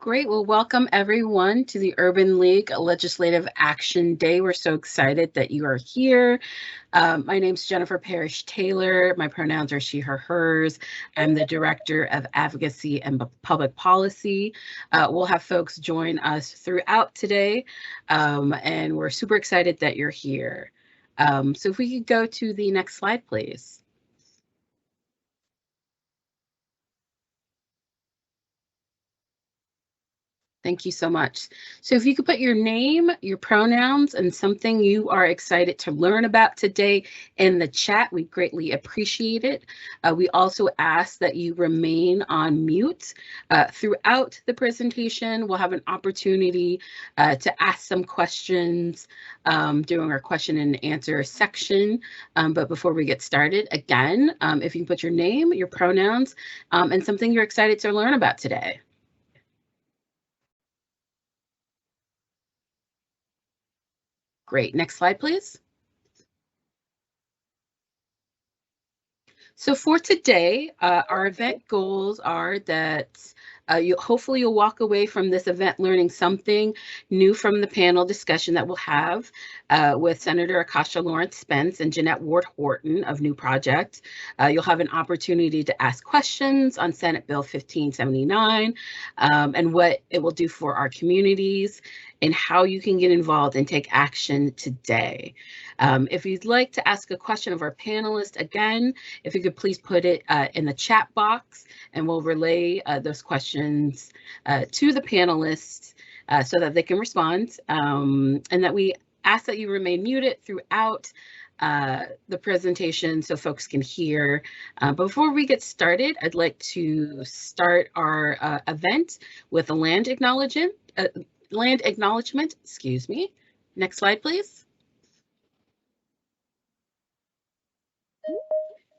Great. Well, welcome everyone to the Urban League Legislative Action Day. We're so excited that you are here. My name's Jennifer Parrish Taylor. My pronouns are she, her, hers. I'm the Director of Advocacy and Public Policy. We'll have folks join us throughout today, and we're super excited that you're here. So if we could go to the next slide, please. Thank you so much. So if you could put your name, your pronouns, and something you are excited to learn about today in the chat, we greatly appreciate it. We also ask that you remain on mute throughout the presentation. We'll have an opportunity to ask some questions during our question and answer section. But before we get started, again, if you can put your name, your pronouns, and something you're excited to learn about today. Great. Next slide, please. So for today, our event goals are that hopefully you'll walk away from this event learning something new from the panel discussion that we'll have with Senator Akasha Lawrence Spence and Jeanette Horton of NuProject. You'll have an opportunity to ask questions on Senate Bill 1579 and what it will do for our communities and how you can get involved and take action today. If you'd like to ask a question of our panelists, again, if you could please put it in the chat box and we'll relay those questions to the panelists so that they can respond, and that we ask that you remain muted throughout the presentation so folks can hear. Before we get started, I'd like to start our event with a land acknowledgement, excuse me. Next slide, please.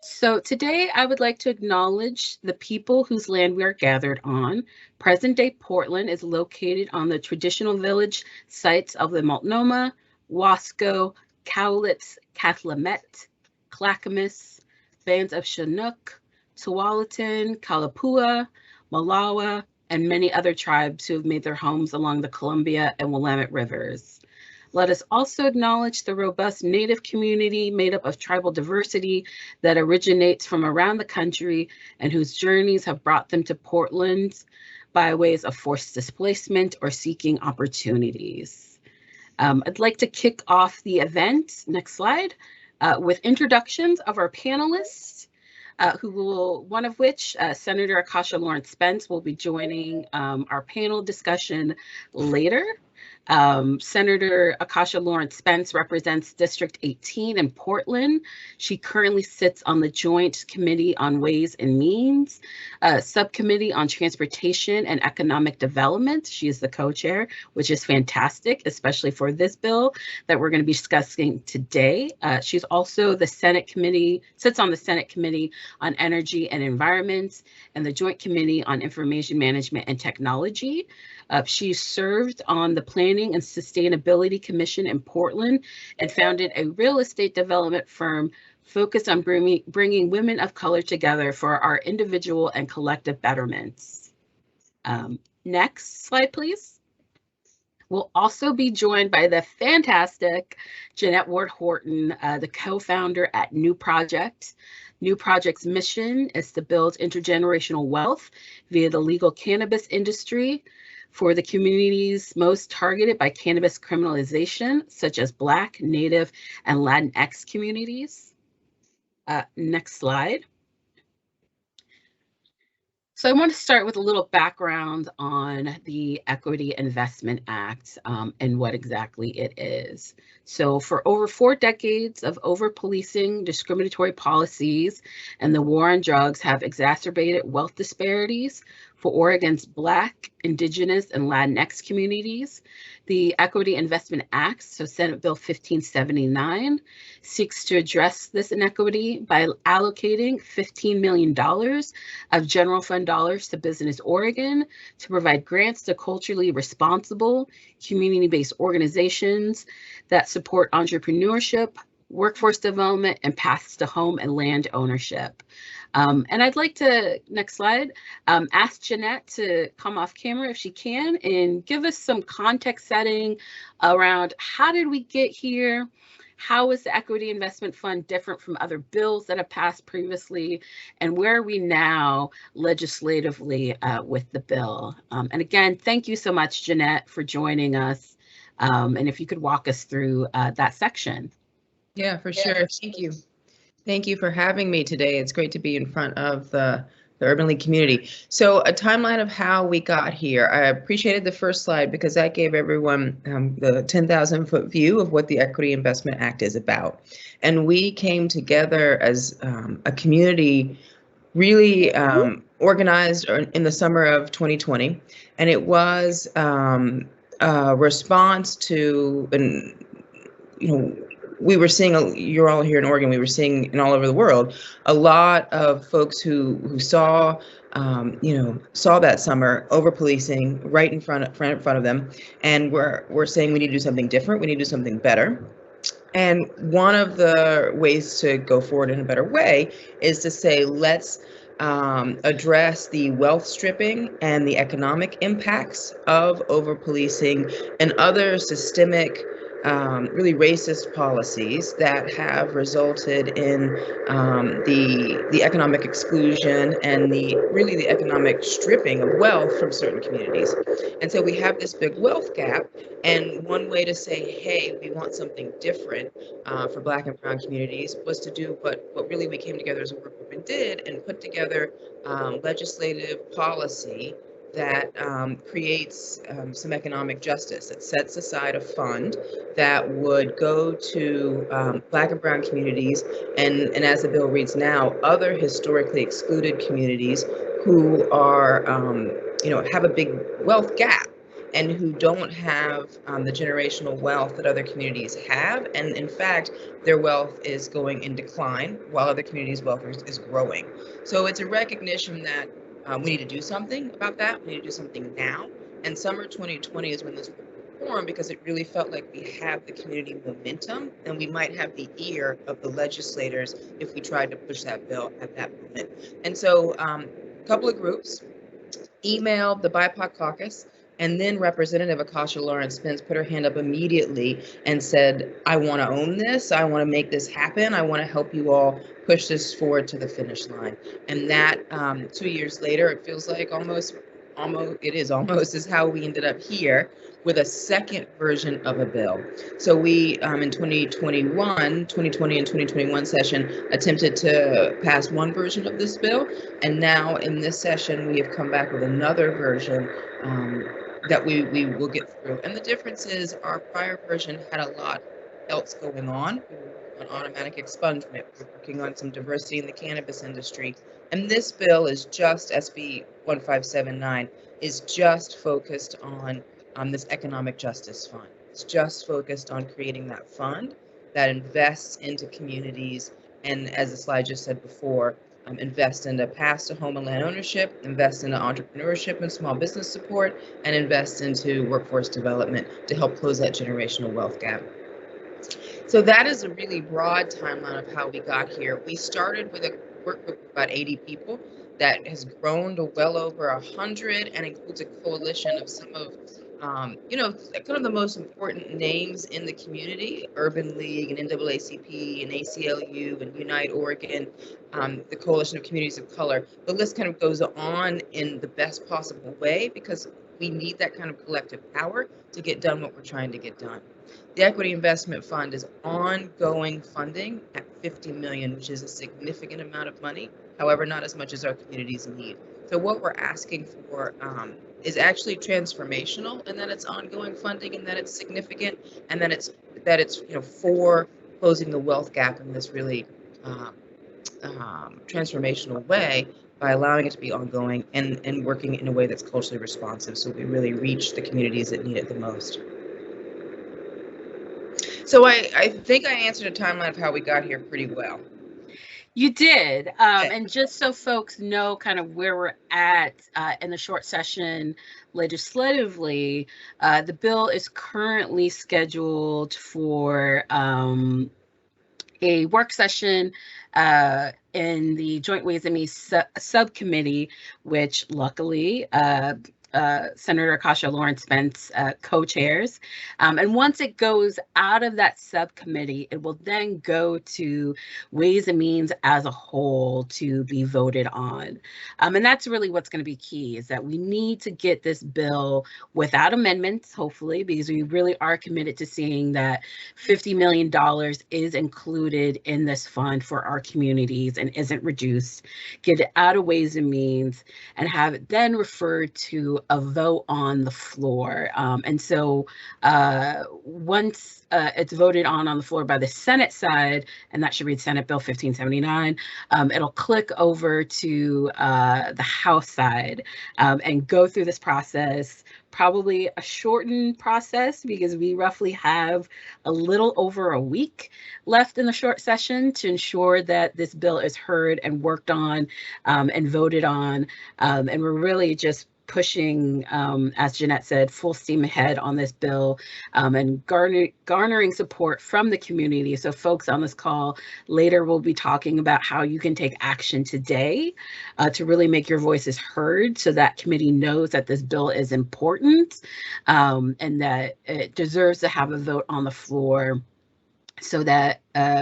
So today I would like to acknowledge the people whose land we are gathered on. Present-day Portland is located on the traditional village sites of the Multnomah, Wasco, Cowlitz, Cathlamet, Clackamas, bands of Chinook, Tualatin, Kalapua, Malawa, and many other tribes who have made their homes along the Columbia and Willamette rivers. Let us also acknowledge the robust Native community made up of tribal diversity that originates from around the country and whose journeys have brought them to Portland by ways of forced displacement or seeking opportunities. I'd like to kick off the event, next slide, with introductions of our panelists. One of which, Senator Akasha Lawrence Spence, will be joining our panel discussion later. Senator Akasha Lawrence Spence represents District 18 in Portland. She currently sits on the Joint Committee on Ways and Means, Subcommittee on Transportation and Economic Development. She is the co-chair, which is fantastic, especially for this bill that we're going to be discussing today. She's also the sits on the Senate Committee on Energy and Environment and the Joint Committee on Information Management and Technology. She served on the Planning and Sustainability Commission in Portland and founded a real estate development firm focused on bringing women of color together for our individual and collective betterments. Next slide, please. We'll also be joined by the fantastic Jeanette Horton, the co-founder at NuProject. NuProject's mission is to build intergenerational wealth via the legal cannabis industry for the communities most targeted by cannabis criminalization, such as Black, Native, and Latinx communities. Next slide. So I want to start with a little background on the Equity Investment Act and what exactly it is. So for over 4 decades of over-policing, discriminatory policies, and the war on drugs have exacerbated wealth disparities for Oregon's Black, Indigenous, and Latinx communities. The Equity Investment Act, so Senate Bill 1579, seeks to address this inequity by allocating $15 million of general fund dollars to Business Oregon to provide grants to culturally responsible, community-based organizations that support entrepreneurship, workforce development, and paths to home and land ownership. And I'd like to, next slide, ask Jeanette to come off camera if she can and give us some context setting around how did we get here? How is the Equity Investment Fund different from other bills that have passed previously? And where are we now legislatively with the bill? And again, thank you so much, Jeanette, for joining us. And if you could walk us through that section. Yeah, for sure. Thank you. Thank you for having me today. It's great to be in front of the Urban League community. So a timeline of how we got here. I appreciated the first slide because that gave everyone the 10,000-foot view of what the Equity Investment Act is about. And we came together as a community really organized in the summer of 2020. And it was a response to, we were seeing, you're all here in Oregon, we were seeing in all over the world, a lot of folks who saw, saw that summer over policing right in front of them. And we're saying we need to do something different. We need to do something better. And one of the ways to go forward in a better way is to say, let's address the wealth stripping and the economic impacts of over policing and other systemic, really racist policies that have resulted in the economic exclusion and the economic stripping of wealth from certain communities. And so we have this big wealth gap, and one way to say, hey, we want something different for Black and Brown communities was to do what really we came together as a work group and did, and put together legislative policy that creates some economic justice. It sets aside a fund that would go to Black and Brown communities, and as the bill reads now, other historically excluded communities who are, have a big wealth gap and who don't have the generational wealth that other communities have. And in fact, their wealth is going in decline while other communities' wealth is growing. So it's a recognition that we need to do something about that. We need to do something now. And summer 2020 is when this was formed, because it really felt like we have the community momentum and we might have the ear of the legislators if we tried to push that bill at that moment. And so a couple of groups emailed the BIPOC caucus, and then Representative Akasha Lawrence Spence put her hand up immediately and said, I want to own this. I want to make this happen. I want to help you all push this forward to the finish line. And that 2 years later, it feels like almost is how we ended up here with a second version of a bill. So we, in 2020 and 2021 session, attempted to pass one version of this bill. And now in this session, we have come back with another version that we will get through. And the difference is our prior version had a lot else going on. We were working on automatic expungement. We were working on some diversity in the cannabis industry. And this bill is just, SB 1579, is just focused on this economic justice fund. It's just focused on creating that fund that invests into communities, and as the slide just said before, invest into paths to home and land ownership, invest into entrepreneurship and small business support, and invest into workforce development to help close that generational wealth gap. So that is a really broad timeline of how we got here. We started with a work group of about 80 people that has grown to well over 100 and includes a coalition of some of kind of the most important names in the community: Urban League and NAACP and ACLU and Unite Oregon, the Coalition of Communities of Color. The list kind of goes on in the best possible way because we need that kind of collective power to get done what we're trying to get done. The Equity Investment Fund is ongoing funding at $50 million, which is a significant amount of money. However, not as much as our communities need. So what we're asking for is actually transformational, and that it's ongoing funding, and that it's significant, and that it's for closing the wealth gap in this really transformational way by allowing it to be ongoing and working in a way that's culturally responsive, so we really reach the communities that need it the most. So I think I answered a timeline of how we got here pretty well. You did. And just so folks know kind of where we're at in the short session legislatively, the bill is currently scheduled for a work session in the Joint Ways and Means subcommittee, which luckily Senator Akasha Lawrence Spence co-chairs. And once it goes out of that subcommittee, it will then go to Ways and Means as a whole to be voted on. And that's really what's going to be key, is that we need to get this bill without amendments, hopefully, because we really are committed to seeing that $50 million is included in this fund for our communities and isn't reduced. Get it out of Ways and Means and have it then referred to a vote on the floor. And so once it's voted on the floor by the Senate side, and that should read Senate Bill 1579, it'll click over to the House side and go through this process, probably a shortened process because we roughly have a little over a week left in the short session to ensure that this bill is heard and worked on and voted on. And we're really just pushing, as Jeanette said, full steam ahead on this bill and garnering support from the community. So folks on this call later will be talking about how you can take action today to really make your voices heard so that committee knows that this bill is important and that it deserves to have a vote on the floor so that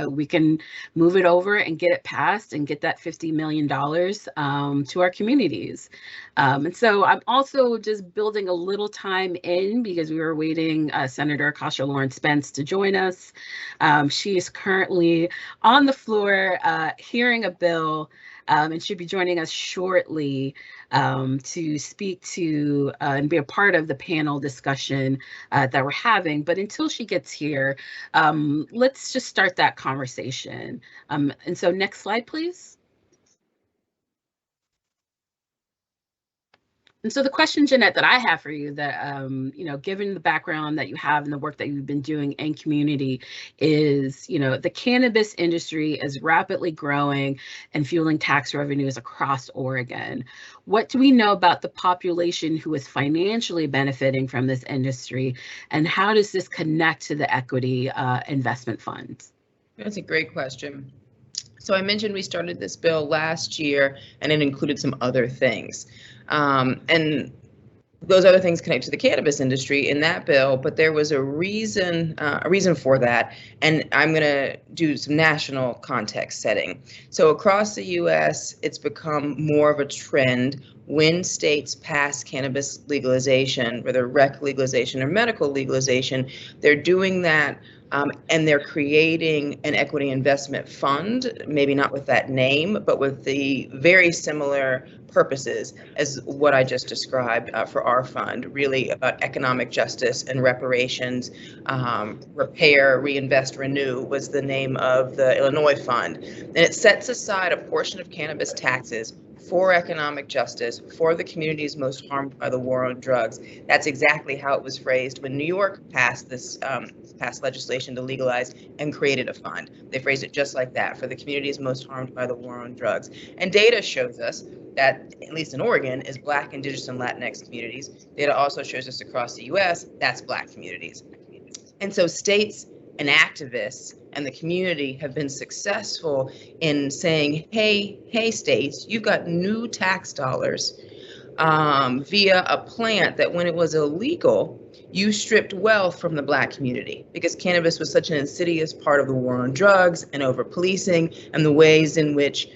we can move it over and get it passed and get that $50 million to our communities. And so I'm also just building a little time in because we were waiting Senator Akasha Lawrence Spence to join us. She is currently on the floor hearing a bill and should be joining us shortly to speak to and be a part of the panel discussion that we're having. But until she gets here, let's just start that conversation. And so next slide, please. And so the question, Jeanette, that I have for you that, given the background that you have and the work that you've been doing in community is, the cannabis industry is rapidly growing and fueling tax revenues across Oregon. What do we know about the population who is financially benefiting from this industry, and how does this connect to the equity investment funds? That's a great question. So I mentioned we started this bill last year, and it included some other things. And those other things connect to the cannabis industry in that bill, but there was a reason for that. And I'm going to do some national context setting. So across the U.S., it's become more of a trend when states pass cannabis legalization, whether rec legalization or medical legalization, they're doing that. And they're creating an equity investment fund, maybe not with that name, but with the very similar purposes as what I just described for our fund, really about economic justice and reparations. Repair, Reinvest, Renew was the name of the Illinois fund. And it sets aside a portion of cannabis taxes for economic justice, for the communities most harmed by the war on drugs. That's exactly how it was phrased when New York passed this passed legislation to legalize and created a fund. They phrased it just like that, for the communities most harmed by the war on drugs. And data shows us that, at least in Oregon, is Black, Indigenous, and Latinx communities. Data also shows us across the US, that's Black communities. And so states and activists and the community have been successful in saying, hey states, you've got new tax dollars via a plant that when it was illegal, you stripped wealth from the Black community because cannabis was such an insidious part of the war on drugs and over policing and the ways in which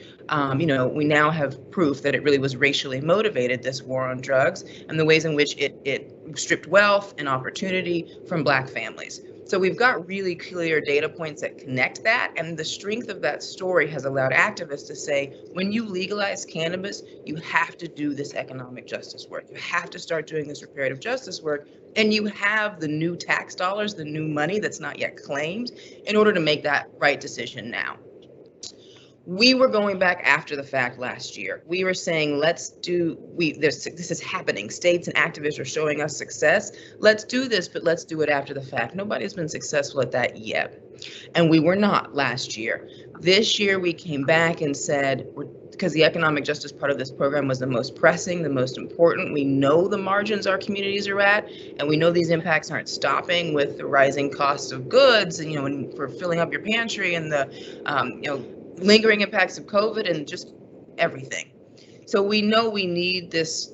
we now have proof that it really was racially motivated, this war on drugs, and the ways in which it stripped wealth and opportunity from Black families. So we've got really clear data points that connect that, and the strength of that story has allowed activists to say, when you legalize cannabis, you have to do this economic justice work. You have to start doing this reparative justice work, and you have the new tax dollars, the new money that's not yet claimed, in order to make that right decision now. We were going back after the fact last year. We were saying, this is happening. States and activists are showing us success. Let's do this, but let's do it after the fact. Nobody's been successful at that yet. And we were not last year. This year we came back and said, because the economic justice part of this program was the most pressing, the most important. We know the margins our communities are at, and we know these impacts aren't stopping with the rising cost of goods, and and for filling up your pantry, and the lingering impacts of COVID, and just everything. So we know we need this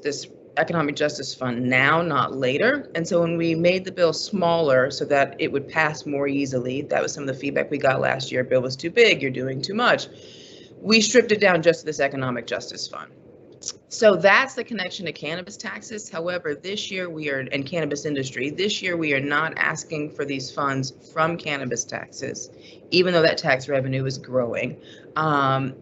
economic justice fund now, not later. And so when we made the bill smaller so that it would pass more easily, that was some of the feedback we got last year. Bill was too big, you're doing too much. We stripped it down just to this economic justice fund. So that's the connection to cannabis taxes. However, this year and cannabis industry, this year we are not asking for these funds from cannabis taxes, even though that tax revenue is growing. I'm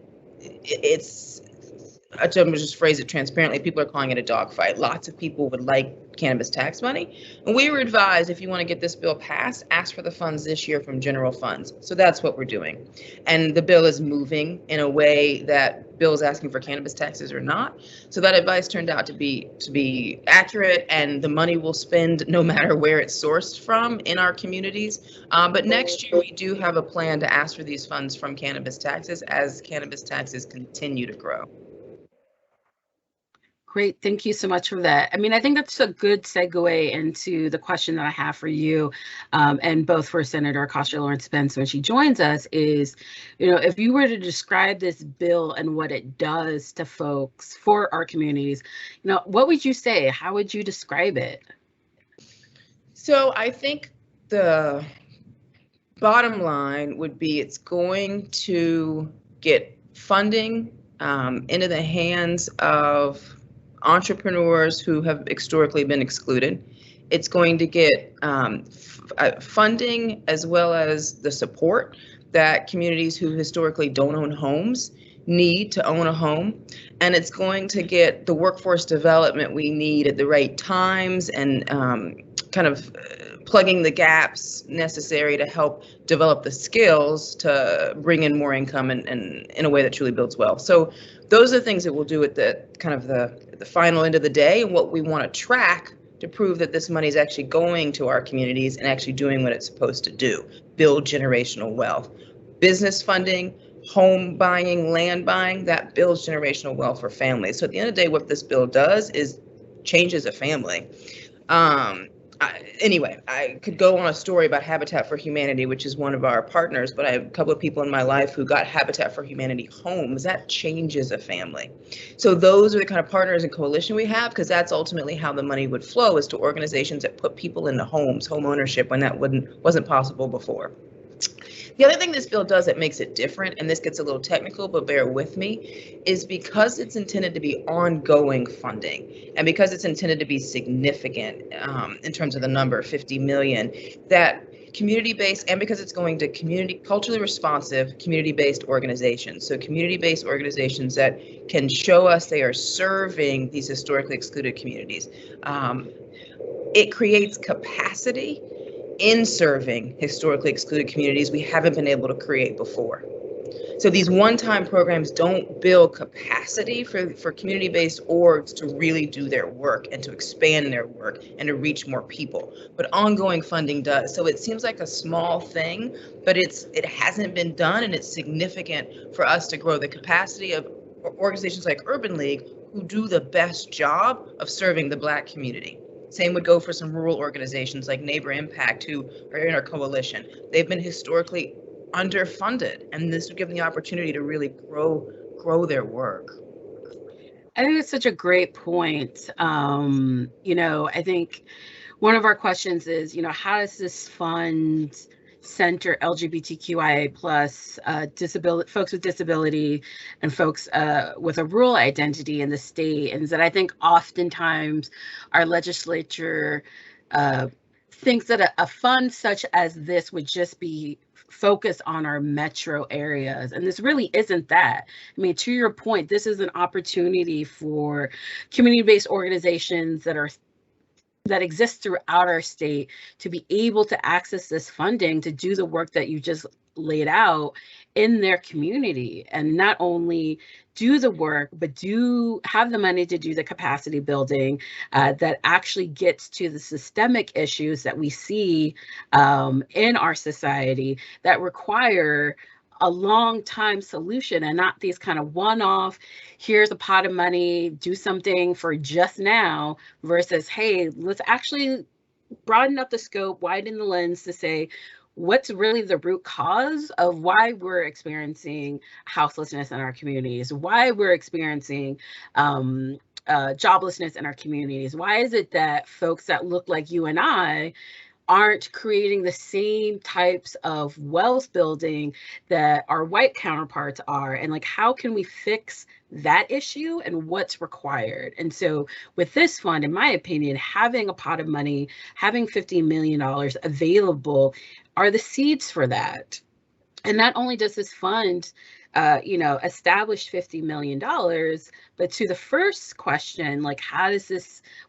just phrase it transparently, people are calling it a dogfight. Lots of people would like cannabis tax money. And we were advised, if you want to get this bill passed, ask for the funds this year from general funds. So that's what we're doing. And the bill is moving in a way that Bill is asking for cannabis taxes or not. So that advice turned out to be accurate, and the money will spend no matter where it's sourced from in our communities. But next year we do have a plan to ask for these funds from cannabis taxes as cannabis taxes continue to grow. Great, thank you so much for that. I mean, I think that's a good segue into the question that I have for you, and both for Senator Acosta-Lawrence Spence when she joins us is, if you were to describe this bill and what it does to folks for our communities, what would you say? How would you describe it? So I think the bottom line would be it's going to get funding into the hands of entrepreneurs who have historically been excluded. It's going to get funding as well as the support that communities who historically don't own homes need to own a home. And it's going to get the workforce development we need at the right times and kind of plugging the gaps necessary to help develop the skills to bring in more income and in a way that truly builds wealth. So those are the things that we'll do at the kind of the final end of the day, and what we want to track to prove that this money is actually going to our communities and actually doing what it's supposed to do, build generational wealth. Business funding, home buying, land buying, that builds generational wealth for families. So at the end of the day, what this bill does is changes a family. Anyway, I could go on a story about Habitat for Humanity, which is one of our partners, but I have a couple of people in my life who got Habitat for Humanity homes. That changes a family. So those are the kind of partners and coalition we have, because that's ultimately how the money would flow, is to organizations that put people into homes, home ownership, when that wasn't possible before. The other thing this bill does that makes it different, and this gets a little technical, but bear with me, is because it's intended to be ongoing funding, and because it's intended to be significant in terms of the number, 50 million, that community-based, and because it's going to culturally responsive, community-based organizations. So community-based organizations that can show us they are serving these historically excluded communities. It creates capacity in serving historically excluded communities we haven't been able to create before. So these one-time programs don't build capacity for community-based orgs to really do their work and to expand their work and to reach more people, but ongoing funding does. So it seems like a small thing, but it hasn't been done, and it's significant for us to grow the capacity of organizations like Urban League, who do the best job of serving the Black community. Same would go for some rural organizations like Neighbor Impact, who are in our coalition. They've been historically underfunded, and this would give them the opportunity to really grow their work. I think it's such a great point. I think one of our questions is, how does this fund center LGBTQIA plus folks with disability and folks with a rural identity in the state? And that I think oftentimes our legislature thinks that a fund such as this would just be focused on our metro areas. And this really isn't that. I mean, to your point, this is an opportunity for community-based organizations that exist throughout our state to be able to access this funding to do the work that you just laid out in their community, and not only do the work, but do have the money to do the capacity building that actually gets to the systemic issues that we see in our society that require a long time solution, and not these kind of one-off, here's a pot of money, do something for just now, versus, hey, let's actually broaden up the scope, widen the lens to say, what's really the root cause of why we're experiencing houselessness in our communities, why we're experiencing joblessness in our communities. Why is it that folks that look like you and I aren't creating the same types of wealth building that our white counterparts are? And like, how can we fix that issue and what's required? And so with this fund, in my opinion, having a pot of money, having $50 million available are the seeds for that. And not only does this fund establish $50 million, but to the first question, like,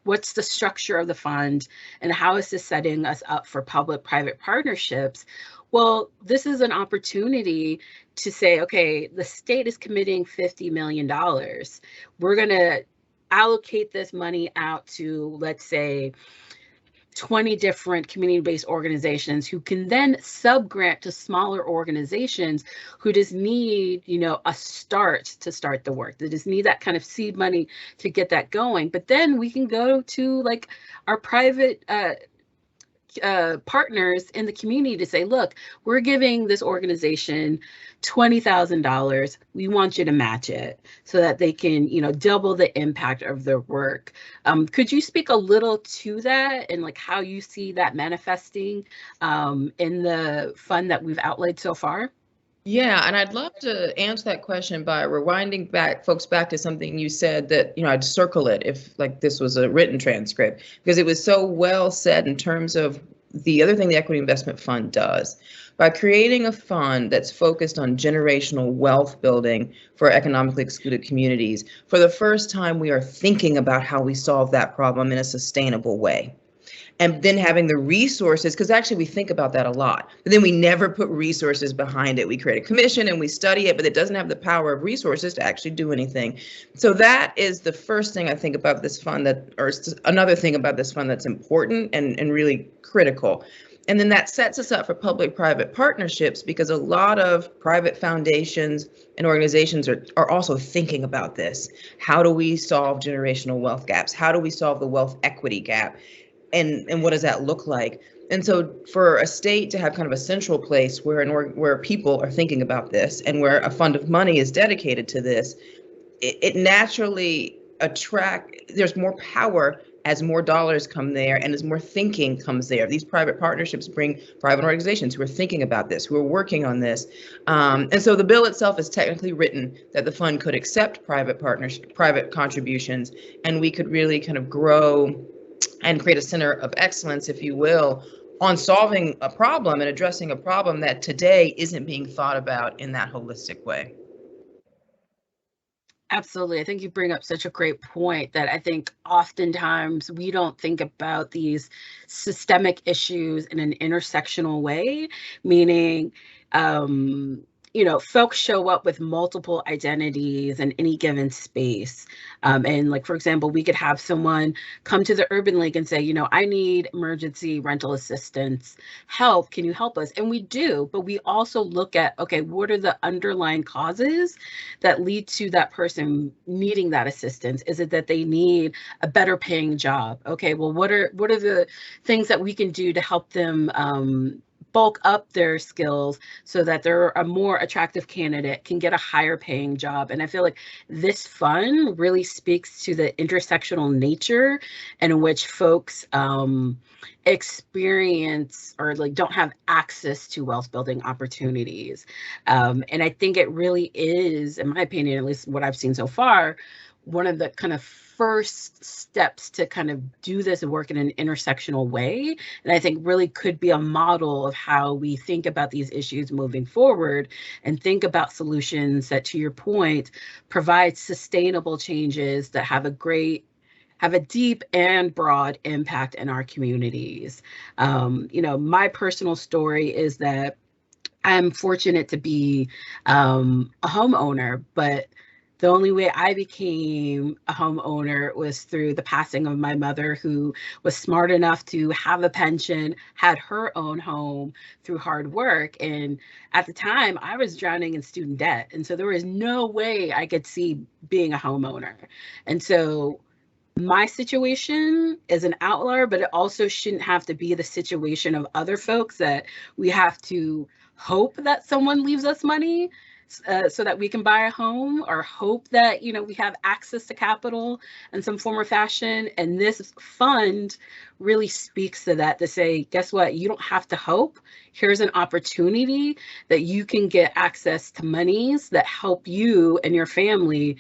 what's the structure of the fund and how is this setting us up for public-private partnerships? Well, this is an opportunity to say, okay, the state is committing $50 million. We're going to allocate this money out to, let's say, 20 different community-based organizations who can then sub-grant to smaller organizations who just need, a start to start the work. They just need that kind of seed money to get that going. But then we can go to like our private partners in the community to say, look, we're giving this organization $20,000. We want you to match it so that they can, double the impact of their work. Could you speak a little to that and like how you see that manifesting in the fund that we've outlaid so far? Yeah, and I'd love to answer that question by rewinding folks back to something you said that, I'd circle it if like this was a written transcript, because it was so well said in terms of the other thing the Equity Investment Fund does. By creating a fund that's focused on generational wealth building for economically excluded communities, for the first time, we are thinking about how we solve that problem in a sustainable way. And then having the resources, because actually we think about that a lot, but then we never put resources behind it. We create a commission and we study it, but it doesn't have the power of resources to actually do anything. So that is the first thing I think about this fund or another thing about this fund that's important and really critical. And then that sets us up for public-private partnerships, because a lot of private foundations and organizations are also thinking about this. How do we solve generational wealth gaps? How do we solve the wealth equity gap? And what does that look like? And so for a state to have kind of a central place where people are thinking about this and where a fund of money is dedicated to this, it naturally there's more power as more dollars come there and as more thinking comes there. These private partnerships bring private organizations who are thinking about this, who are working on this. And so the bill itself is technically written that the fund could accept private contributions, and we could really kind of grow and create a center of excellence, if you will, on solving a problem and addressing a problem that today isn't being thought about in that holistic way. Absolutely. I think you bring up such a great point that I think oftentimes we don't think about these systemic issues in an intersectional way, meaning, folks show up with multiple identities in any given space. And like, for example, we could have someone come to the Urban League and say, I need emergency rental assistance help. Can you help us? And we do, but we also look at, okay, what are the underlying causes that lead to that person needing that assistance? Is it that they need a better paying job? Okay, well, what are the things that we can do to help them bulk up their skills so that they're a more attractive candidate, can get a higher paying job? And I feel like this fund really speaks to the intersectional nature in which folks experience or like don't have access to wealth building opportunities. And I think it really is, in my opinion, at least what I've seen so far, one of the kind of first steps to kind of do this work in an intersectional way. And I think really could be a model of how we think about these issues moving forward and think about solutions that, to your point, provide sustainable changes that have a deep and broad impact in our communities. My personal story is that I'm fortunate to be a homeowner, but the only way I became a homeowner was through the passing of my mother, who was smart enough to have a pension, had her own home through hard work. And at the time, I was drowning in student debt. And so there was no way I could see being a homeowner. And so my situation is an outlier, but it also shouldn't have to be the situation of other folks that we have to hope that someone leaves us money so that we can buy a home, or hope that, you know, we have access to capital in some form or fashion. And this fund really speaks to that, to say, guess what? You don't have to hope. Here's an opportunity that you can get access to monies that help you and your family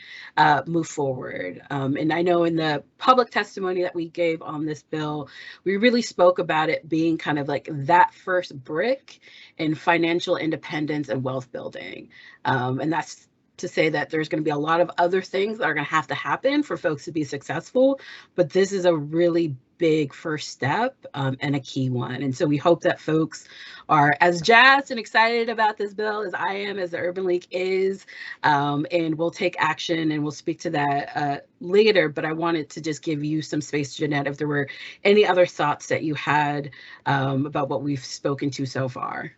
move forward. And I know in the public testimony that we gave on this bill, we really spoke about it being kind of like that first brick in financial independence and wealth building. And that's to say that there's going to be a lot of other things that are going to happen for folks to be successful, but this is a really big first step, and a key one. And so we hope that folks are as jazzed and excited about this bill as I am, as the Urban League is, and we'll take action, and we'll speak to that later. But I wanted to just give you some space, Jeanette, if there were any other thoughts that you had about what we've spoken to so far.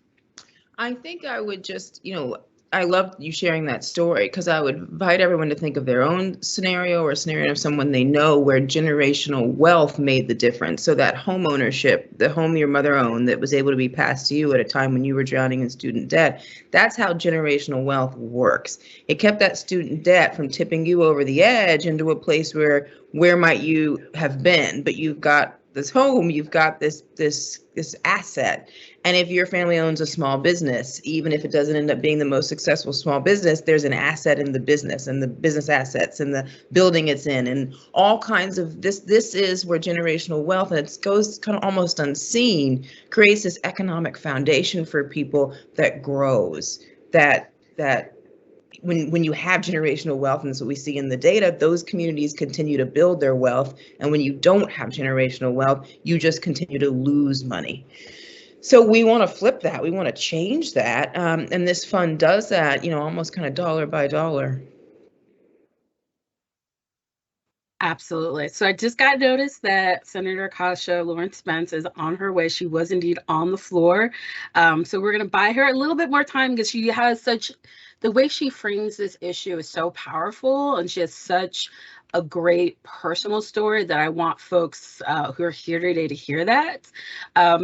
I think I would just, I love you sharing that story, because I would invite everyone to think of their own scenario, or a scenario of someone they know where generational wealth made the difference. So that home ownership, the home your mother owned that was able to be passed to you at a time when you were drowning in student debt, that's how generational wealth works. It kept that student debt from tipping you over the edge into a place where might you have been, but you've got this home, you've got this asset. And if your family owns a small business, even if it doesn't end up being the most successful small business, there's an asset in the business, and the business assets, and the building it's in, and all kinds of this. This is where generational wealth, and it goes kind of almost unseen, creates this economic foundation for people that grows. That when you have generational wealth, and that's what we see in the data, those communities continue to build their wealth. And when you don't have generational wealth, you just continue to lose money. So we want to flip that. We want to change that. And this fund does that, almost kind of dollar by dollar. Absolutely. So I just got notice that Senator Kasha Lawrence Spence is on her way. She was indeed on the floor. So we're going to buy her a little bit more time, because she has the way she frames this issue is so powerful, and she has such a great personal story that I want folks who are here today to hear that.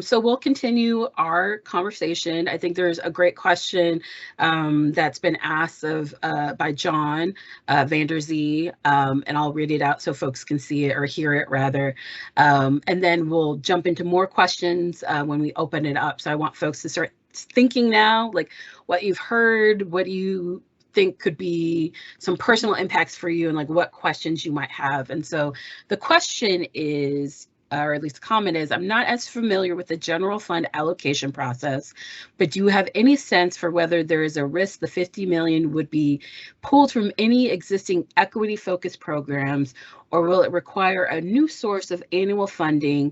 So we'll continue our conversation. I think there's a great question that's been asked by John Vanderzee, and I'll read it out so folks can see it, or hear it rather. And then we'll jump into more questions when we open it up. So I want folks to start thinking now, like what you've heard, what you think could be some personal impacts for you, and like what questions you might have. And so the question is, or at least the comment is, I'm not as familiar with the general fund allocation process, but do you have any sense for whether there is a risk the 50 million would be pulled from any existing equity focused programs, or will it require a new source of annual funding,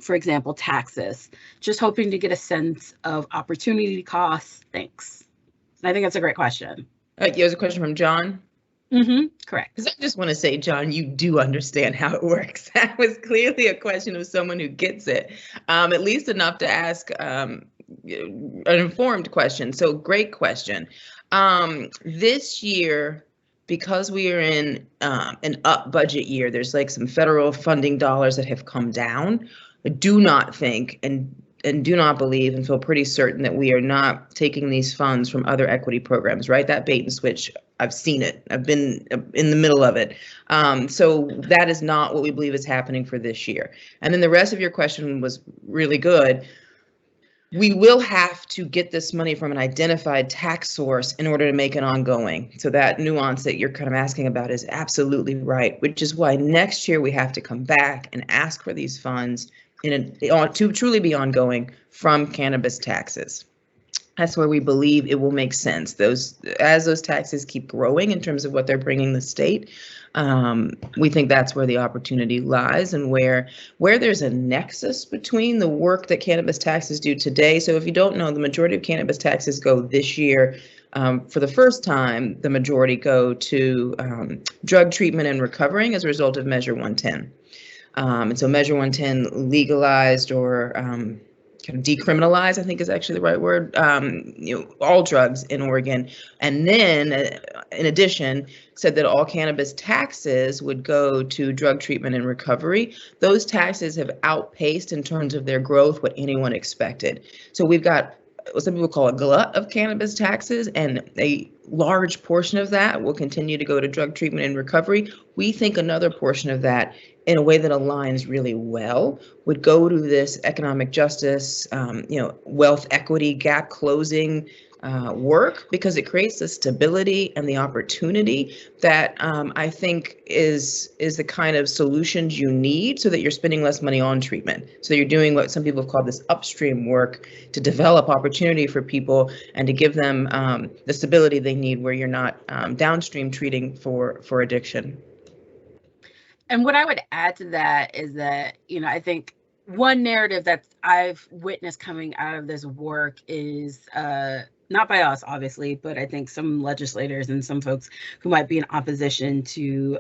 for example, taxes? Just hoping to get a sense of opportunity costs. Thanks. I think that's a great question. Here's a question from John. Correct. Because I just want to say, John, you do understand how it works. That was clearly a question of someone who gets it, at least enough to ask an informed question. So great question. This year, because we are in an up budget year, there's like some federal funding dollars that have come down. I do not think and do not believe, and feel pretty certain, that we are not taking these funds from other equity programs, right? That bait and switch, I've seen it. I've been in the middle of it. So that is not what we believe is happening for this year. And then the rest of your question was really good. We will have to get this money from an identified tax source in order to make it ongoing. So that nuance that you're kind of asking about is absolutely right, which is why next year we have to come back and ask for these funds to truly be ongoing from cannabis taxes. That's where we believe it will make sense. As those taxes keep growing in terms of what they're bringing the state, we think that's where the opportunity lies, and where there's a nexus between the work that cannabis taxes do today. So if you don't know, the majority of cannabis taxes go this year. For the first time, the majority go to drug treatment and recovering as a result of Measure 110. And so Measure 110 legalized or kind of decriminalize, I think is actually the right word, all drugs in Oregon. And then, in addition, said that all cannabis taxes would go to drug treatment and recovery. Those taxes have outpaced in terms of their growth what anyone expected. So we've got what some people call a glut of cannabis taxes, and a large portion of that will continue to go to drug treatment and recovery. We think another portion of that, in a way that aligns really well, would go to this economic justice, wealth equity gap closing work, because it creates the stability and the opportunity that I think is the kind of solutions you need, so that you're spending less money on treatment. So you're doing what some people have called this upstream work to develop opportunity for people and to give them the stability they need, where you're not downstream treating for addiction. And what I would add to that is that, I think one narrative that I've witnessed coming out of this work is not by us, obviously, but I think some legislators and some folks who might be in opposition to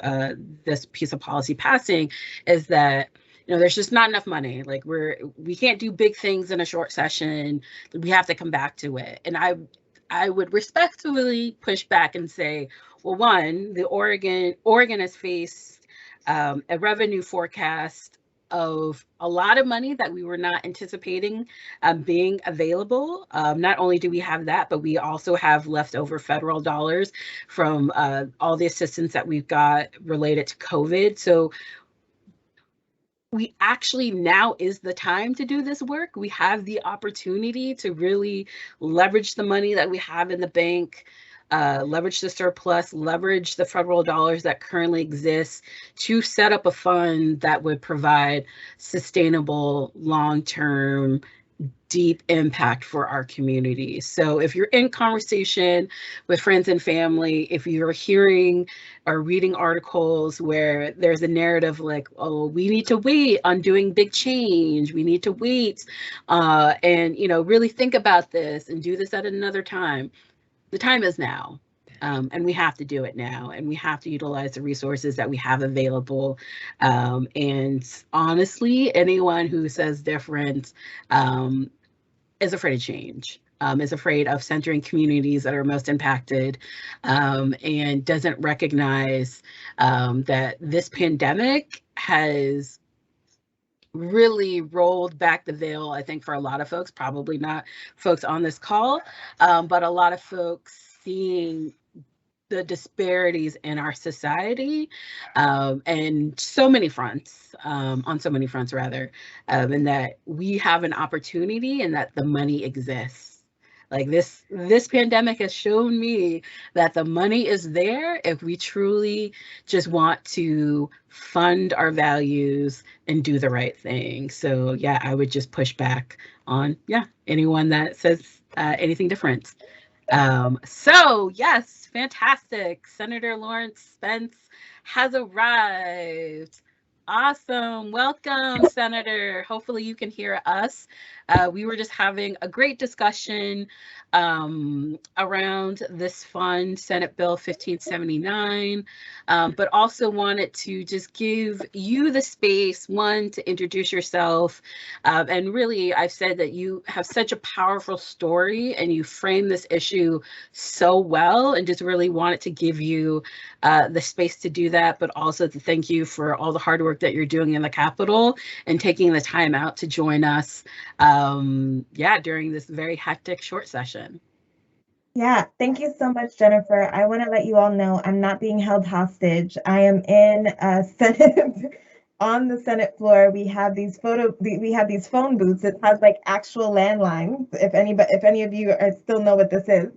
this piece of policy passing, is that there's just not enough money. Like we can't do big things in a short session. We have to come back to it. And I would respectfully push back and say, well, one, Oregon has faced a revenue forecast of a lot of money that we were not anticipating being available. Not only do we have that, but we also have leftover federal dollars from all the assistance that we've got related to COVID. So we actually, now is the time to do this work. We have the opportunity to really leverage the money that we have in the bank, leverage the surplus, leverage the federal dollars that currently exist to set up a fund that would provide sustainable, long-term, deep impact for our community. So if you're in conversation with friends and family, if you're hearing or reading articles where there's a narrative like, oh, we need to wait on doing big change, we need to wait and really think about this and do this at another time. The time is now, and we have to do it now, and we have to utilize the resources that we have available. And honestly, anyone who says different is afraid of change, is afraid of centering communities that are most impacted, and doesn't recognize that this pandemic has really rolled back the veil, I think, for a lot of folks, probably not folks on this call, but a lot of folks seeing the disparities in our society, and so many fronts, on so many fronts rather, and that we have an opportunity and that the money exists. Like this pandemic has shown me that the money is there if we truly just want to fund our values and do the right thing. So yeah, I would just push back on anyone that says anything different. So yes, fantastic. Senator Lawrence Spence has arrived. Awesome. Welcome, Senator. Hopefully you can hear us. We were just having a great discussion around this fund, Senate Bill 1579, but also wanted to just give you the space, one, to introduce yourself. And really, I've said that you have such a powerful story and you frame this issue so well, and just really wanted to give you the space to do that, but also to thank you for all the hard work that you're doing in the Capitol and taking the time out to join us during this very hectic short session. Yeah, thank you so much, Jennifer. I want to let you all know I'm not being held hostage. I am in Senate on the Senate floor. We have these phone booths. It has like actual landlines. If any of you still know what this is.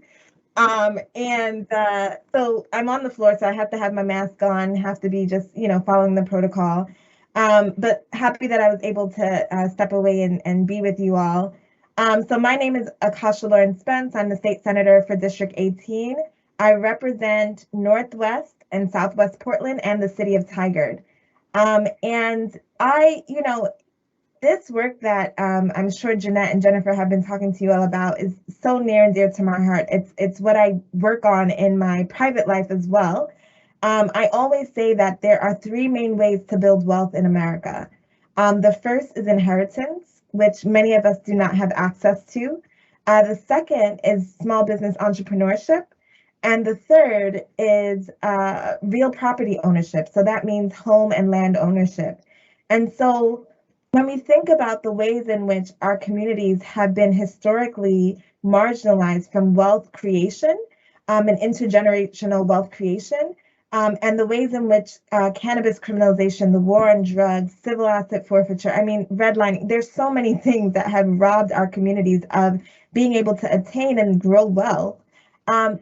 So I'm on the floor, so I have to have my mask on, have to be just, following the protocol. But happy that I was able to step away and be with you all. So my name is Akasha Lauren Spence. I'm the state senator for District 18. I represent Northwest and Southwest Portland and the city of Tigard. And this work that I'm sure Jeanette and Jennifer have been talking to you all about is so near and dear to my heart. It's what I work on in my private life as well. I always say that there are three main ways to build wealth in America. The first is inheritance, which many of us do not have access to. The second is small business entrepreneurship. And the third is real property ownership. So that means home and land ownership. And so when we think about the ways in which our communities have been historically marginalized from wealth creation and intergenerational wealth creation, and the ways in which cannabis criminalization, the war on drugs, civil asset forfeiture, redlining, there's so many things that have robbed our communities of being able to attain and grow wealth.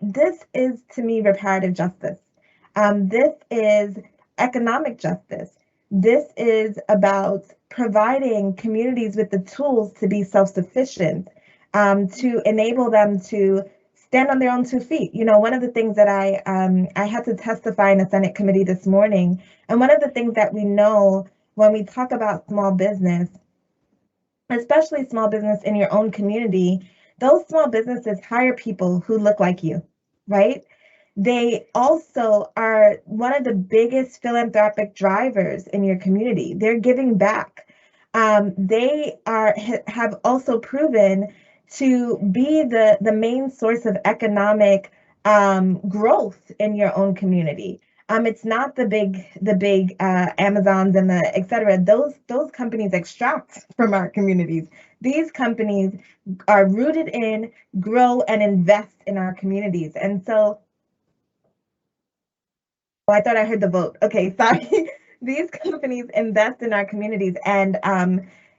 This is, to me, reparative justice. This is economic justice. This is about providing communities with the tools to be self-sufficient, to enable them to stand on their own 2 feet. One of the things that I had to testify in a Senate committee this morning, and one of the things that we know when we talk about small business, especially small business in your own community, those small businesses hire people who look like you, right? They also are one of the biggest philanthropic drivers in your community. They're giving back. They have also proven to be the main source of economic growth in your own community. It's not the big Amazons and the et cetera. Those companies extract from our communities. These companies are rooted in, grow, and invest in our communities. And so, I thought I heard the vote. Okay, sorry. These companies invest in our communities and,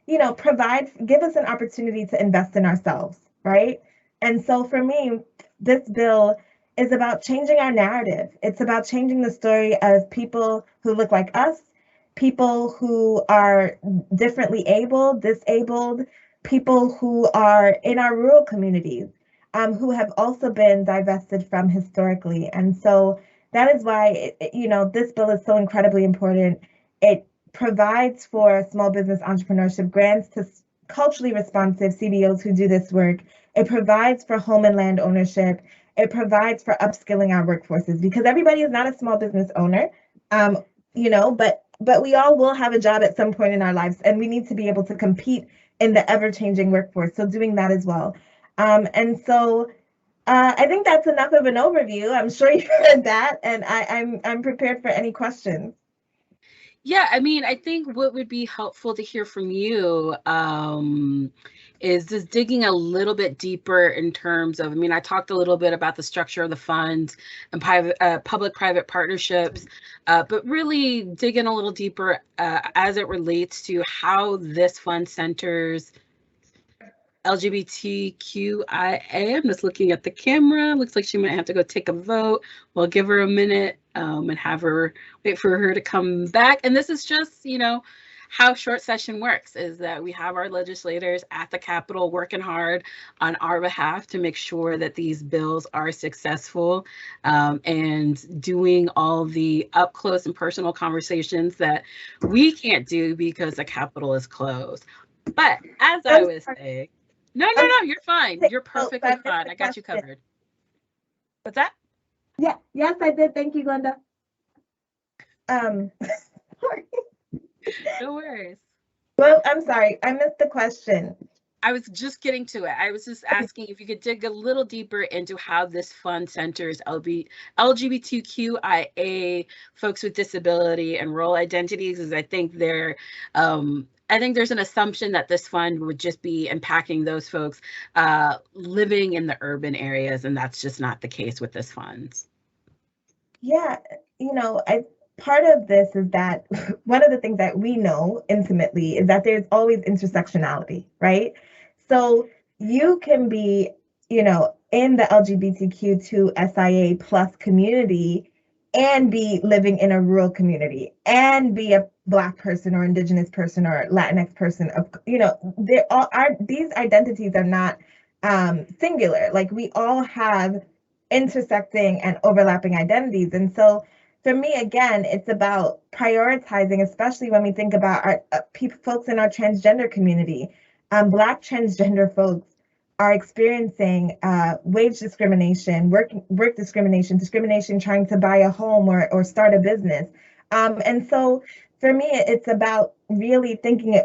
give us an opportunity to invest in ourselves, right? And so for me, this bill is about changing our narrative. It's about changing the story of people who look like us, people who are differently abled, disabled, people who are in our rural communities, who have also been divested from historically. And so that is why, this bill is so incredibly important. It provides for small business entrepreneurship grants to culturally responsive CBOs who do this work. It provides for home and land ownership. It provides for upskilling our workforces, because everybody is not a small business owner, but we all will have a job at some point in our lives, and we need to be able to compete in the ever-changing workforce. So doing that as well. And so I think that's enough of an overview. I'm sure you heard that, and I'm prepared for any questions. Yeah, I think what would be helpful to hear from you is just digging a little bit deeper in terms of, I talked a little bit about the structure of the fund and public-private partnerships, but really digging a little deeper as it relates to how this fund centers LGBTQIA. I'm just looking at the camera. Looks like she might have to go take a vote. We'll give her a minute and have her wait for her to come back. And this is just, how short session works, is that we have our legislators at the Capitol working hard on our behalf to make sure that these bills are successful, and doing all the up close and personal conversations that we can't do because the Capitol is closed. But as I was saying, no, you're fine. You're perfectly fine. I got you covered. What's that? Yeah, yes, I did. Thank you, Glenda. No worries. Well, I'm sorry, I missed the question. I was just getting to it. I was just asking if you could dig a little deeper into how this fund centers LGBTQIA folks with disability and role identities, as I think there's an assumption that this fund would just be impacting those folks living in the urban areas, and that's just not the case with this fund. Yeah, part of this is that one of the things that we know intimately is that there's always intersectionality, right? So you can be, in the LGBTQ2 SIA plus community and be living in a rural community and be a Black person or Indigenous person or Latinx person. They're all these identities are not singular. Like, we all have intersecting and overlapping identities. And so for me, again, it's about prioritizing, especially when we think about our folks in our transgender community. Black transgender folks are experiencing wage discrimination, work discrimination trying to buy a home or start a business. And so for me, it's about really thinking,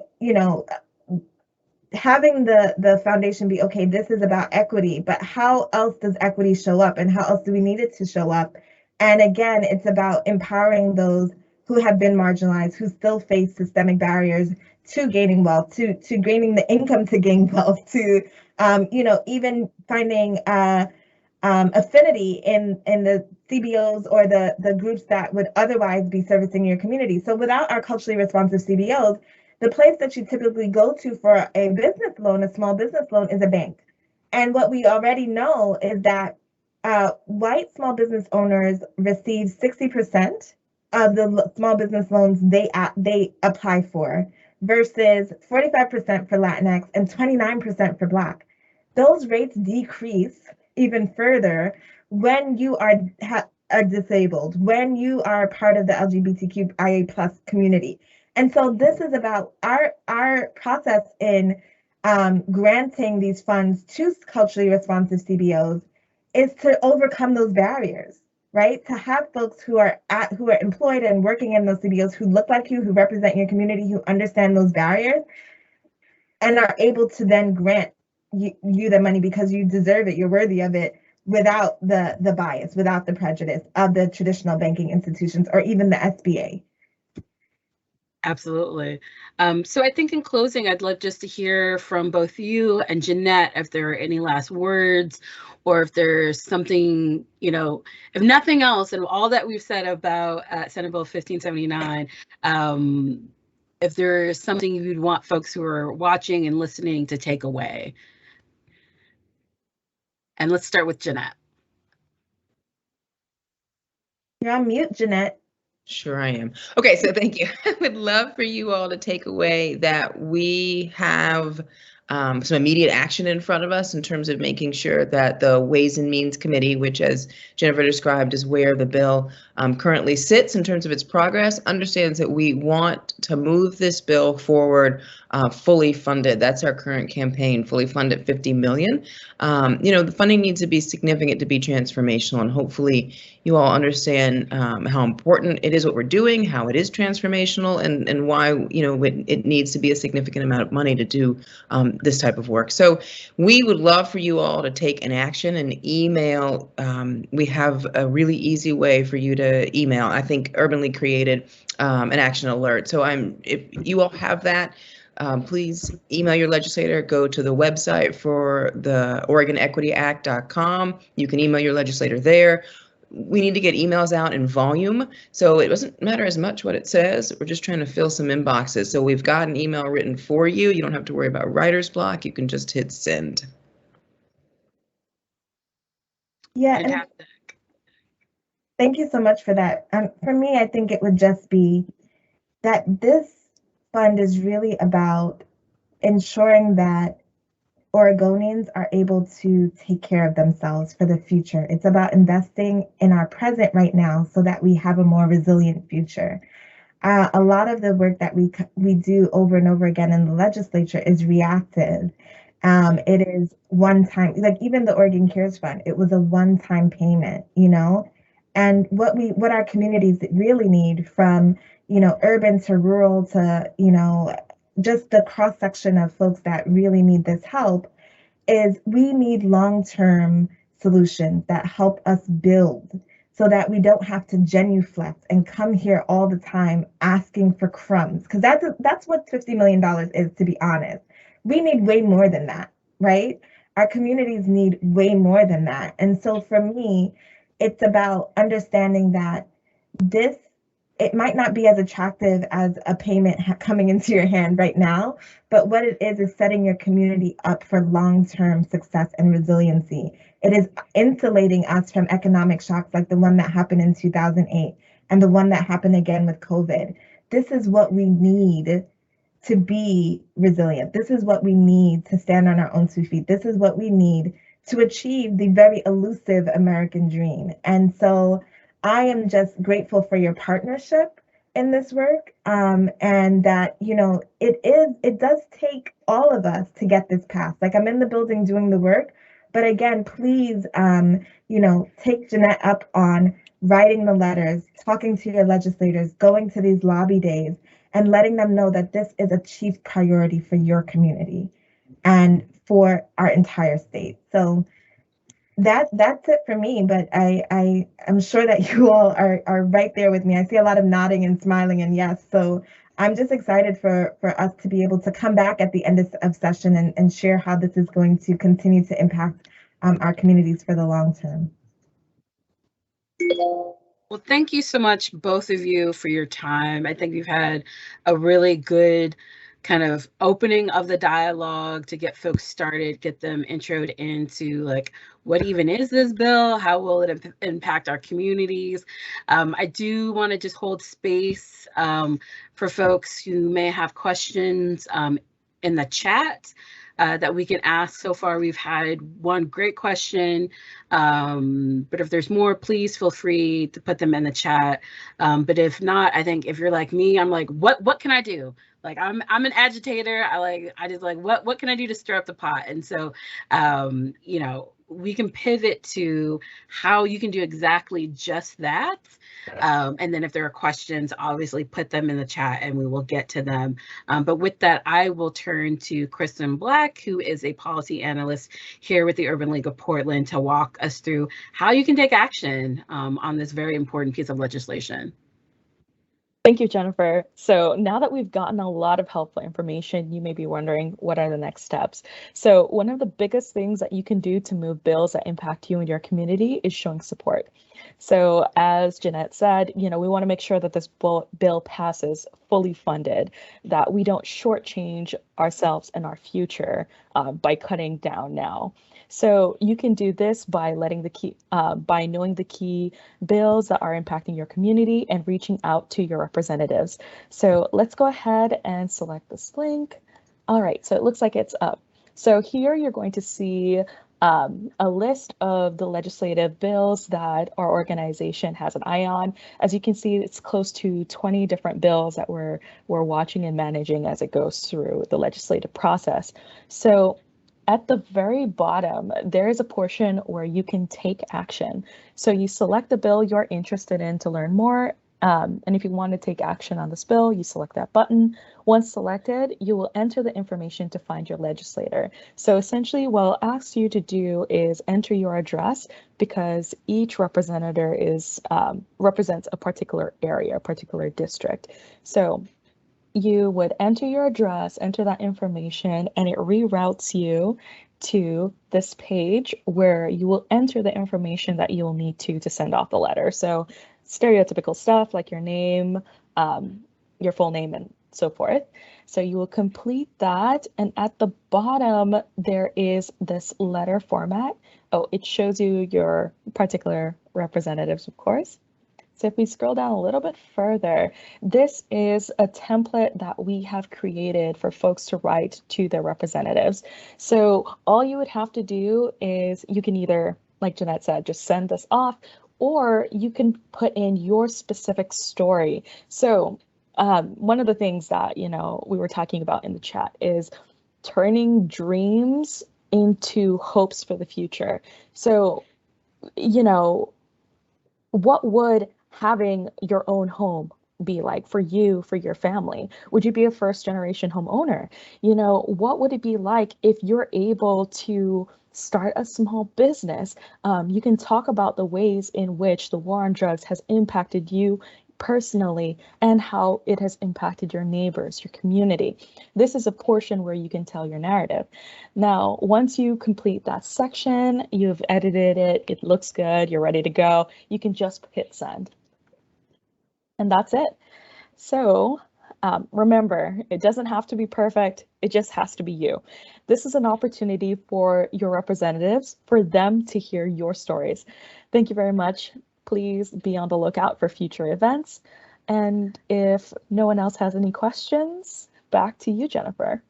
having the foundation be, okay, this is about equity, but how else does equity show up and how else do we need it to show up? And again, it's about empowering those who have been marginalized, who still face systemic barriers to gaining wealth, to gaining the income to gain wealth, to even finding affinity in the CBOs or the groups that would otherwise be servicing your community. So without our culturally responsive CBOs, the place that you typically go to for a business loan, a small business loan, is a bank. And what we already know is that white small business owners receive 60% of the small business loans they apply for, versus 45% for Latinx and 29% for Black. Those rates decrease even further when you are disabled, when you are part of the LGBTQIA plus community. And so this is about our process in granting these funds to culturally responsive CBOs is to overcome those barriers, right? To have folks who are employed and working in those CBOs who look like you, who represent your community, who understand those barriers, and are able to then grant you the money because you deserve it, you're worthy of it, without the bias, without the prejudice of the traditional banking institutions or even the SBA. Absolutely. So I think in closing, I'd love just to hear from both you and Jeanette if there are any last words, or if there's something, if nothing else, and all that we've said about Senate Bill 1579, if there's something you'd want folks who are watching and listening to take away. And let's start with Jeanette. You're on mute, Jeanette. Sure I am. Okay, so thank you. I would love for you all to take away that we have some immediate action in front of us in terms of making sure that the Ways and Means Committee, which, as Jennifer described, is where the bill currently sits in terms of its progress, understands that we want to move this bill forward fully funded. That's our current campaign, fully funded $50 million. The funding needs to be significant to be transformational, and hopefully you all understand how important it is what we're doing, how it is transformational, and why it needs to be a significant amount of money to do this type of work. So we would love for you all to take an action and email. We have a really easy way for you to email. I think Urbanly created an action alert. So if you all have that, please email your legislator, go to the website for the OregonEquityAct.com. You can email your legislator there. We need to get emails out in volume, so it doesn't matter as much what it says. We're just trying to fill some inboxes. So we've got an email written for you. You don't have to worry about writer's block. You can just hit send. Yeah. Thank you so much for that. For me, I think it would just be that this fund is really about ensuring that Oregonians are able to take care of themselves for the future. It's about investing in our present right now so that we have a more resilient future. A lot of the work that we do over and over again in the legislature is reactive. It is one time, like even the Oregon Cares Fund, it was a one-time payment, and what our communities really need, from urban to rural to just the cross section of folks that really need this help, is we need long-term solutions that help us build, so that we don't have to genuflect and come here all the time asking for crumbs, because that's what $50 million is, to be honest. We need way more than that, right? Our communities need way more than that. And so for me, it's about understanding that this it might not be as attractive as a payment coming into your hand right now, but what it is setting your community up for long-term success and resiliency. It is insulating us from economic shocks like the one that happened in 2008 and the one that happened again with COVID. This is what we need to be resilient. This is what we need to stand on our own 2 feet. This is what we need to achieve the very elusive American dream. And so I am just grateful for your partnership in this work, and that, you know, it does take all of us to get this passed. Like, I'm in the building doing the work, but again, please, you know, take Jeanette up on writing the letters, talking to your legislators, going to these lobby days, and letting them know that this is a chief priority for your community and for our entire state. So that's it for me, but I'm sure that you all are right there with me. I see a lot of nodding and smiling and yes. So I'm just excited for us to be able to come back at the end of session and share how this is going to continue to impact our communities for the long term. Well, thank you so much, both of you, for your time. I think we've had a really good kind of opening of the dialogue to get folks started, get them introed into like, what even is this bill? How will it impact our communities? I do want to just hold space for folks who may have questions in the chat. That we can ask. So far, we've had one great question, but if there's more, please feel free to put them in the chat. But if not, I think if you're like me, I'm like, what can I do? Like, I'm an agitator. I just like, what can I do to stir up the pot? And so, you know, we can pivot to how you can do exactly just that. And then if there are questions, obviously put them in the chat and we will get to them. But with that, I will turn to Kristen Black, who is a policy analyst here with the Urban League of Portland, to walk us through how you can take action on this very important piece of legislation. Thank you, Jennifer. So now that we've gotten a lot of helpful information, you may be wondering, what are the next steps? So one of the biggest things that you can do to move bills that impact you and your community is showing support. So as Jeanette said, you know, we want to make sure that this bill passes fully funded, that we don't shortchange ourselves and our future by cutting down now. So you can do this by by knowing the key bills that are impacting your community and reaching out to your representatives. So let's go ahead and select this link. All right, so it looks like it's up. So here you're going to see a list of the legislative bills that our organization has an eye on. As you can see, it's close to 20 different bills that we're watching and managing as it goes through the legislative process. So at the very bottom, there is a portion where you can take action. So you select the bill you're interested in to learn more. And if you want to take action on this bill, you select that button. Once selected, you will enter the information to find your legislator. So essentially what I'll ask you to do is enter your address, because each representative represents a particular area, a particular district. So you would enter your address, enter that information, and it reroutes you to this page where you will enter the information that you will need to send off the letter. So stereotypical stuff like your name, your full name, and so forth. So you will complete that, and at the bottom there is this letter format. Oh, it shows you your particular representatives, of course. So if we scroll down a little bit further, this is a template that we have created for folks to write to their representatives. So all you would have to do is you can either, like Jeanette said, just send this off, or you can put in your specific story. So one of the things that, you know, we were talking about in the chat is turning dreams into hopes for the future. So, you know, what would having your own home be like for you, for your family? Would you be a first-generation homeowner? You know, what would it be like if you're able to start a small business? You can talk about the ways in which the war on drugs has impacted you personally and how it has impacted your neighbors, your community. This is a portion where you can tell your narrative. Now, once you complete that section, you've edited it, it looks good, you're ready to go, you can just hit send. And that's it. So remember, it doesn't have to be perfect. It just has to be you. This is an opportunity for your representatives, for them to hear your stories. Thank you very much. Please be on the lookout for future events. And if no one else has any questions, back to you, Jennifer.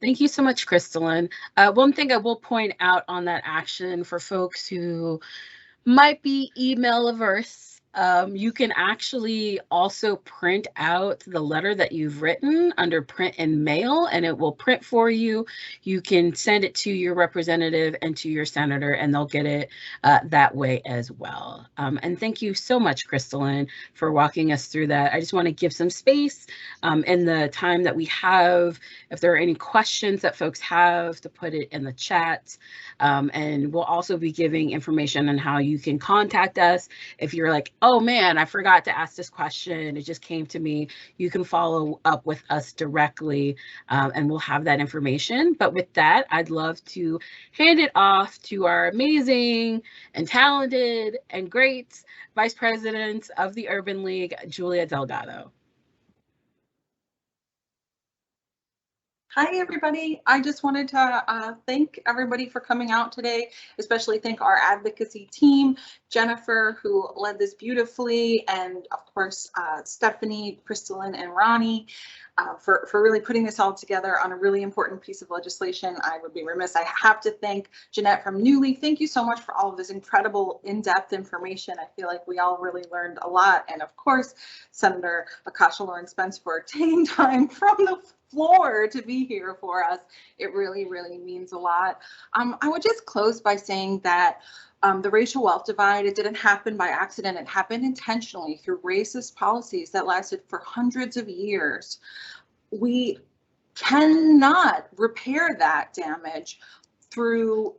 Thank you so much, Crystalline. One thing I will point out on that action for folks who might be email averse, you can actually also print out the letter that you've written under print and mail, and it will print for you. You can send it to your representative and to your senator, and they'll get it that way as well. And thank you so much, Crystalline, for walking us through that. I just want to give some space in the time that we have, if there are any questions that folks have, to put it in the chat. And we'll also be giving information on how you can contact us. If you're like, oh man, I forgot to ask this question, it just came to me, you can follow up with us directly, and we'll have that information. But with that, I'd love to hand it off to our amazing and talented and great Vice President of the Urban League, Julia Delgado. Hi, everybody. I just wanted to thank everybody for coming out today, especially thank our advocacy team, Jennifer, who led this beautifully, and of course, Stephanie, Crystalline, and Ronnie for really putting this all together on a really important piece of legislation. I would be remiss. I have to thank Jeanette from NuProject. Thank you so much for all of this incredible in-depth information. I feel like we all really learned a lot. And of course, Senator Akasha Lawrence Spence for taking time from the floor to be here for us. It really, really means a lot. I would just close by saying that the racial wealth divide, it didn't happen by accident. It happened intentionally through racist policies that lasted for hundreds of years. We cannot repair that damage through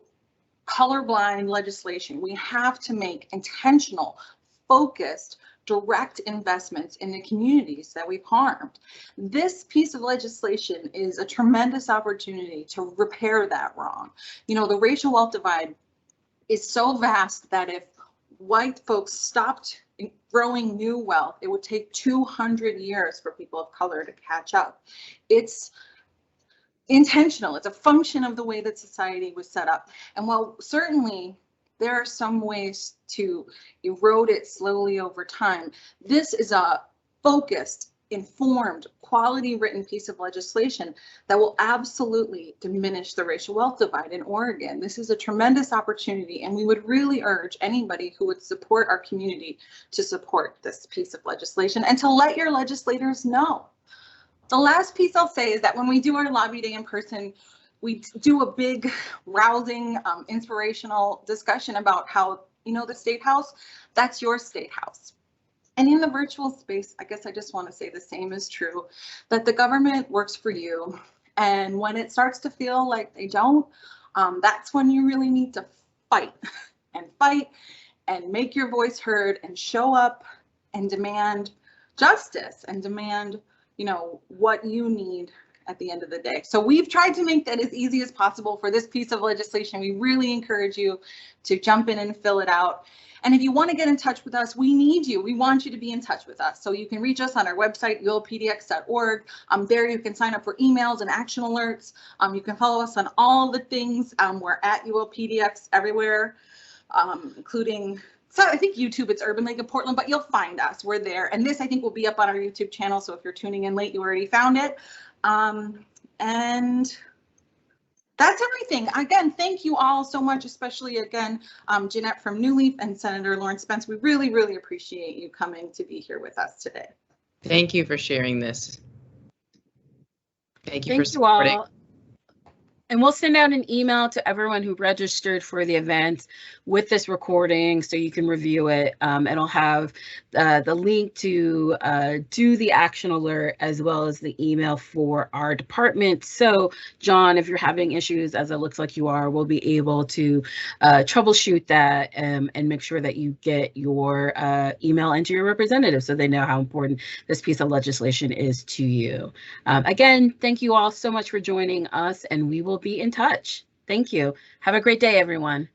colorblind legislation. We have to make intentional, focused, direct investments in the communities that we've harmed. This piece of legislation is a tremendous opportunity to repair that wrong. You know, the racial wealth divide is so vast that if white folks stopped growing new wealth, it would take 200 years for people of color to catch up. It's intentional. It's a function of the way that society was set up. And while certainly there are some ways to erode it slowly over time, this is a focused, informed, quality written piece of legislation that will absolutely diminish the racial wealth divide in Oregon. This is a tremendous opportunity, and we would really urge anybody who would support our community to support this piece of legislation and to let your legislators know. The last piece I'll say is that when we do our lobby day in person, we do a big, rousing, inspirational discussion about how, you know, the State House, that's your State House. And in the virtual space, I guess I just want to say the same is true, that the government works for you. And when it starts to feel like they don't, that's when you really need to fight and make your voice heard and show up and demand justice and demand, you know, what you need at the end of the day. So we've tried to make that as easy as possible for this piece of legislation. We really encourage you to jump in and fill it out. And if you want to get in touch with us, we need you. We want you to be in touch with us. So you can reach us on our website, ulpdx.org. There you can sign up for emails and action alerts. You can follow us on all the things. We're at ULPDX everywhere, including, so I think YouTube, it's Urban League of Portland, but you'll find us. We're there. And this, I think, will be up on our YouTube channel. So if you're tuning in late, you already found it. And that's everything. Again, thank you all so much, especially again, Jeanette from NuLeaf and Senator Lawrence Spence. We really, really appreciate you coming to be here with us today. Thank you for sharing this. Thank you Thank for supporting. you all. And we'll send out an email to everyone who registered for the event with this recording so you can review it. It'll have the link to do the action alert as well as the email for our department. So, John, if you're having issues, as it looks like you are, we'll be able to troubleshoot that and make sure that you get your email into your representative so they know how important this piece of legislation is to you. Again, thank you all so much for joining us, and we will be in touch. Thank you. Have a great day, everyone.